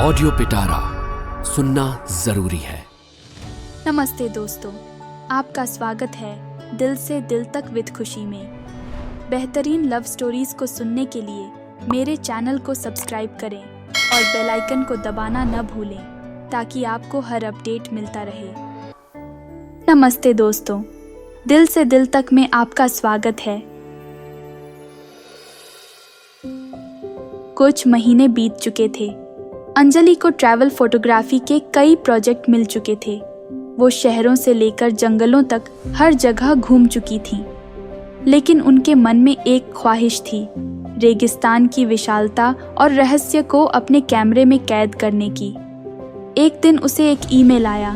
Audio पिटारा सुनना जरूरी है। नमस्ते दोस्तों, आपका स्वागत है दिल से दिल तक विद खुशी में। बेहतरीन लव स्टोरीज को सुनने के लिए मेरे चैनल को सब्सक्राइब करें और बेल आइकन को दबाना न भूलें ताकि आपको हर अपडेट मिलता रहे। नमस्ते दोस्तों, दिल से दिल तक में आपका स्वागत है। कुछ महीने बीत चुके थे। अंजलि को ट्रैवल फोटोग्राफी के कई प्रोजेक्ट मिल चुके थे। वो शहरों से लेकर जंगलों तक हर जगह घूम चुकी थी, लेकिन उनके मन में एक ख्वाहिश थी, रेगिस्तान की विशालता और रहस्य को अपने कैमरे में कैद करने की। एक दिन उसे एक ईमेल आया।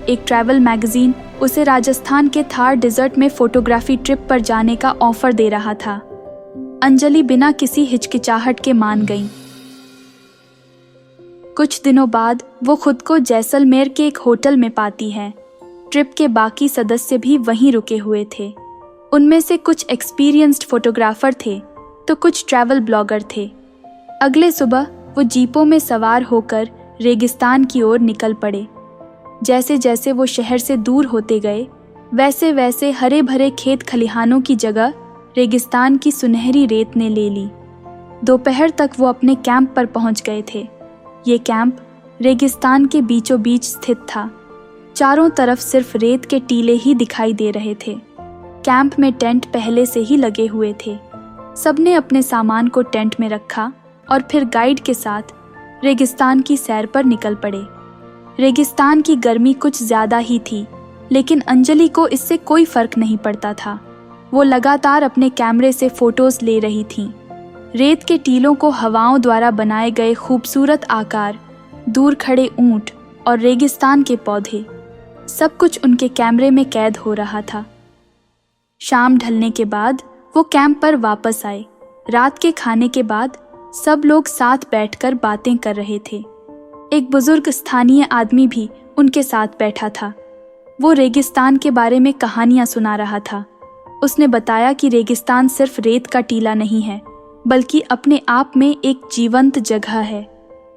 एक ट्रैवल मैगजीन उसे राजस्थान के थार डेजर्ट में फोटोग्राफी ट्रिप पर जाने का ऑफर दे रहा था। अंजलि बिना किसी हिचकिचाहट के मान गई। कुछ दिनों बाद वो खुद को जैसलमेर के एक होटल में पाती है। ट्रिप के बाकी सदस्य भी वहीं रुके हुए थे। उनमें से कुछ एक्सपीरियंस्ड फोटोग्राफर थे तो कुछ ट्रैवल ब्लॉगर थे। अगले सुबह वो जीपों में सवार होकर रेगिस्तान की ओर निकल पड़े। जैसे जैसे वो शहर से दूर होते गए, वैसे वैसे हरे भरे खेत खलिहानों की जगह रेगिस्तान की सुनहरी रेत ने ले ली। दोपहर तक वो अपने कैंप पर पहुंच गए थे। ये कैंप रेगिस्तान के बीचों बीच स्थित था। चारों तरफ सिर्फ रेत के टीले ही दिखाई दे रहे थे। कैंप में टेंट पहले से ही लगे हुए थे। सबने अपने सामान को टेंट में रखा और फिर गाइड के साथ रेगिस्तान की सैर पर निकल पड़े। रेगिस्तान की गर्मी कुछ ज़्यादा ही थी, लेकिन अंजलि को इससे कोई फर्क नहीं पड़ता था। वो लगातार अपने कैमरे से फोटोज ले रही थी। रेत के टीलों को हवाओं द्वारा बनाए गए खूबसूरत आकार, दूर खड़े ऊंट और रेगिस्तान के पौधे, सब कुछ उनके कैमरे में कैद हो रहा था। शाम ढलने के बाद वो कैंप पर वापस आए। रात के खाने के बाद सब लोग साथ बैठकर बातें कर रहे थे। एक बुजुर्ग स्थानीय आदमी भी उनके साथ बैठा था। वो रेगिस्तान के बारे में कहानियां सुना रहा था। उसने बताया कि रेगिस्तान सिर्फ रेत का टीला नहीं है, बल्कि अपने आप में एक जीवंत जगह है।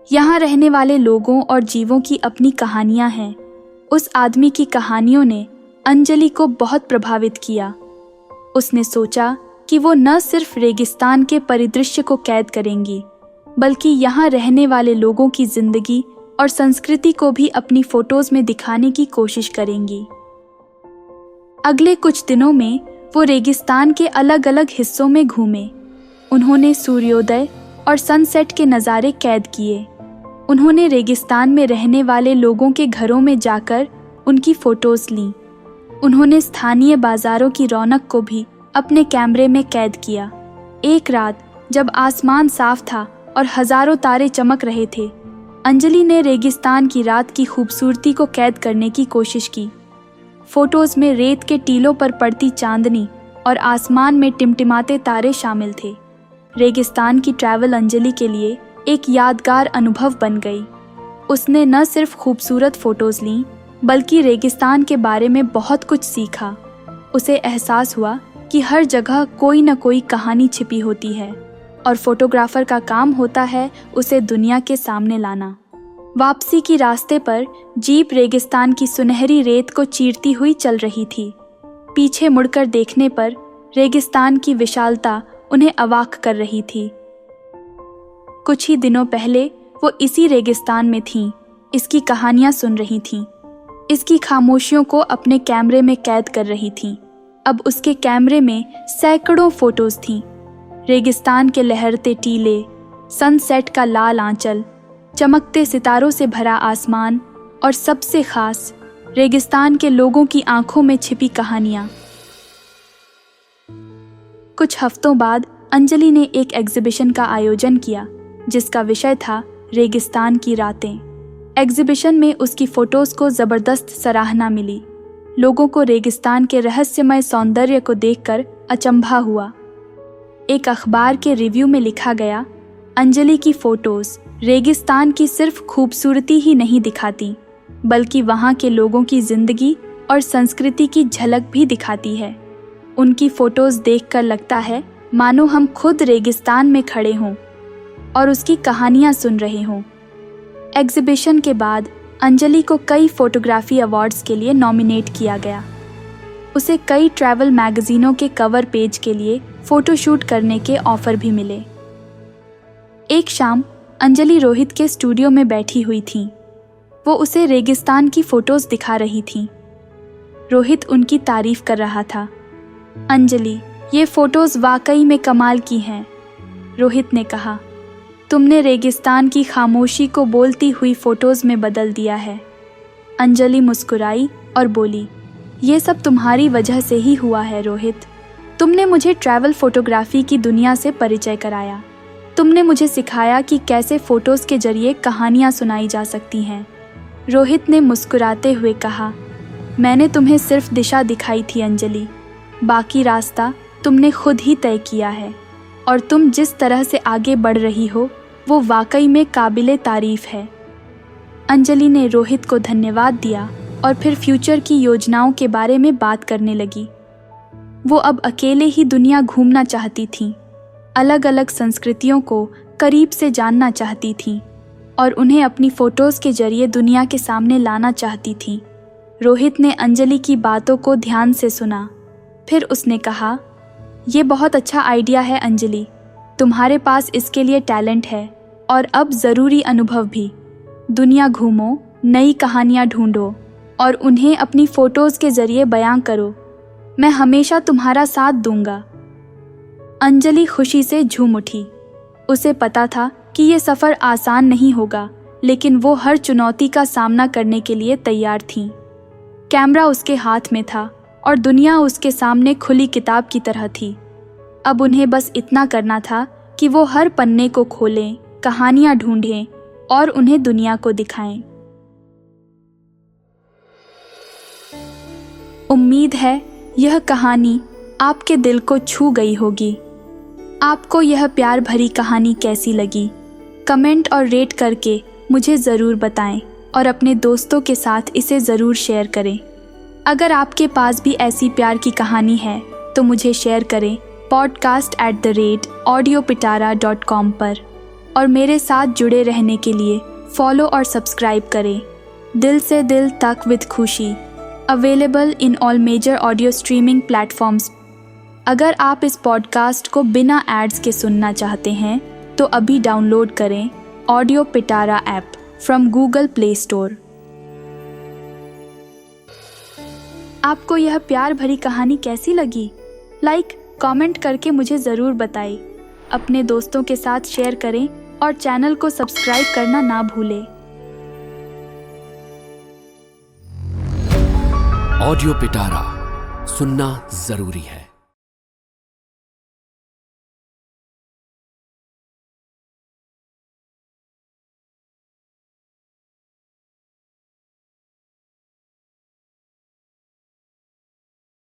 यहाँ रहने वाले लोगों और जीवों की अपनी कहानियाँ हैं। उस आदमी की कहानियों ने अंजलि को बहुत प्रभावित किया। उसने सोचा कि वो न सिर्फ रेगिस्तान के परिदृश्य को कैद करेंगी, बल्कि यहाँ रहने वाले लोगों की जिंदगी और संस्कृति को भी अपनी फोटोज में दिखाने की कोशिश करेंगी। अगले कुछ दिनों में वो रेगिस्तान के अलग अलग हिस्सों में घूमे। उन्होंने सूर्योदय और सनसेट के नज़ारे कैद किए। उन्होंने रेगिस्तान में रहने वाले लोगों के घरों में जाकर उनकी फ़ोटोज़ लीं। उन्होंने स्थानीय बाज़ारों की रौनक को भी अपने कैमरे में कैद किया। एक रात जब आसमान साफ था और हज़ारों तारे चमक रहे थे, अंजलि ने रेगिस्तान की रात की खूबसूरती को कैद करने की कोशिश की। फ़ोटोज़ में रेत के टीलों पर पड़ती चांदनी और आसमान में टिमटिमाते तारे शामिल थे। रेगिस्तान की ट्रैवल अंजलि के लिए एक यादगार अनुभव बन गई। उसने न सिर्फ खूबसूरत फ़ोटोज़ लीं, बल्कि रेगिस्तान के बारे में बहुत कुछ सीखा। उसे एहसास हुआ कि हर जगह कोई न कोई कहानी छिपी होती है और फोटोग्राफर का काम होता है उसे दुनिया के सामने लाना। वापसी की रास्ते पर जीप रेगिस्तान की सुनहरी रेत को चीरती हुई चल रही थी। पीछे मुड़कर देखने पर रेगिस्तान की विशालता उन्हें अवाक कर रही थी। कुछ ही दिनों पहले वो इसी रेगिस्तान में थीं, इसकी कहानियां सुन रही थीं, इसकी खामोशियों को अपने कैमरे में कैद कर रही थीं। अब उसके कैमरे में सैकड़ों फोटोज थीं। रेगिस्तान के लहरते टीले, सनसेट का लाल आंचल, चमकते सितारों से भरा आसमान और सबसे खास रेगिस्तान के लोगों की आंखों में छिपी कहानियां। कुछ हफ्तों बाद अंजलि ने एक एग्जीबिशन का आयोजन किया जिसका विषय था रेगिस्तान की रातें। एग्जीबिशन में उसकी फोटोज को ज़बरदस्त सराहना मिली। लोगों को रेगिस्तान के रहस्यमय सौंदर्य को देखकर अचंभा हुआ। एक अखबार के रिव्यू में लिखा गया, अंजलि की फोटोज रेगिस्तान की सिर्फ खूबसूरती ही नहीं दिखाती, बल्कि वहाँ के लोगों की जिंदगी और संस्कृति की झलक भी दिखाती है। उनकी फोटोज देखकर लगता है मानो हम खुद रेगिस्तान में खड़े हों और उसकी कहानियां सुन रहे हों। एग्जीबिशन के बाद अंजलि को कई फोटोग्राफी अवार्ड्स के लिए नॉमिनेट किया गया। उसे कई ट्रैवल मैगजीनों के कवर पेज के लिए फोटोशूट करने के ऑफर भी मिले। एक शाम अंजलि रोहित के स्टूडियो में बैठी हुई थी। वो उसे रेगिस्तान की फोटोज दिखा रही थी। रोहित उनकी तारीफ कर रहा था। अंजलि, ये फोटोज वाकई में कमाल की हैं, रोहित ने कहा। तुमने रेगिस्तान की खामोशी को बोलती हुई फोटोज में बदल दिया है। अंजलि मुस्कुराई और बोली, ये सब तुम्हारी वजह से ही हुआ है रोहित। तुमने मुझे ट्रैवल फोटोग्राफी की दुनिया से परिचय कराया। तुमने मुझे सिखाया कि कैसे फोटोज के जरिए कहानियाँ सुनाई जा सकती हैं। रोहित ने मुस्कुराते हुए कहा, मैंने तुम्हें सिर्फ दिशा दिखाई थी अंजलि, बाकी रास्ता तुमने खुद ही तय किया है और तुम जिस तरह से आगे बढ़ रही हो वो वाकई में काबिले तारीफ है। अंजलि ने रोहित को धन्यवाद दिया और फिर फ्यूचर की योजनाओं के बारे में बात करने लगी। वो अब अकेले ही दुनिया घूमना चाहती थी, अलग अलग संस्कृतियों को करीब से जानना चाहती थी और उन्हें अपनी फ़ोटोज़ के जरिए दुनिया के सामने लाना चाहती थी। रोहित ने अंजलि की बातों को ध्यान से सुना। फिर उसने कहा, ये बहुत अच्छा आइडिया है अंजलि, तुम्हारे पास इसके लिए टैलेंट है और अब ज़रूरी अनुभव भी। दुनिया घूमो, नई कहानियाँ ढूंढो और उन्हें अपनी फ़ोटोज़ के ज़रिए बयां करो। मैं हमेशा तुम्हारा साथ दूंगा। अंजलि खुशी से झूम उठी। उसे पता था कि ये सफ़र आसान नहीं होगा, लेकिन वो हर चुनौती का सामना करने के लिए तैयार थी। कैमरा उसके हाथ में था और दुनिया उसके सामने खुली किताब की तरह थी। अब उन्हें बस इतना करना था कि वो हर पन्ने को खोलें, कहानियाँ ढूंढें और उन्हें दुनिया को दिखाएं। उम्मीद है यह कहानी आपके दिल को छू गई होगी। आपको यह प्यार भरी कहानी कैसी लगी? कमेंट और रेट करके मुझे ज़रूर बताएं और अपने दोस्तों के साथ इसे ज़रूर शेयर करें। अगर आपके पास भी ऐसी प्यार की कहानी है तो मुझे शेयर करें podcast@audiopitara.com पर। और मेरे साथ जुड़े रहने के लिए फॉलो और सब्सक्राइब करें। दिल से दिल तक विद खुशी, available in all major audio streaming platforms. अगर आप इस पॉडकास्ट को बिना एड्स के सुनना चाहते हैं तो अभी डाउनलोड करें audio Pitara app from Google play store. आपको यह प्यार भरी कहानी कैसी लगी? लाइक, कमेंट करके मुझे ज़रूर बताएं। अपने दोस्तों के साथ शेयर करें और चैनल को सब्सक्राइब करना ना भूलें। ऑडियो पिटारा सुनना जरूरी है।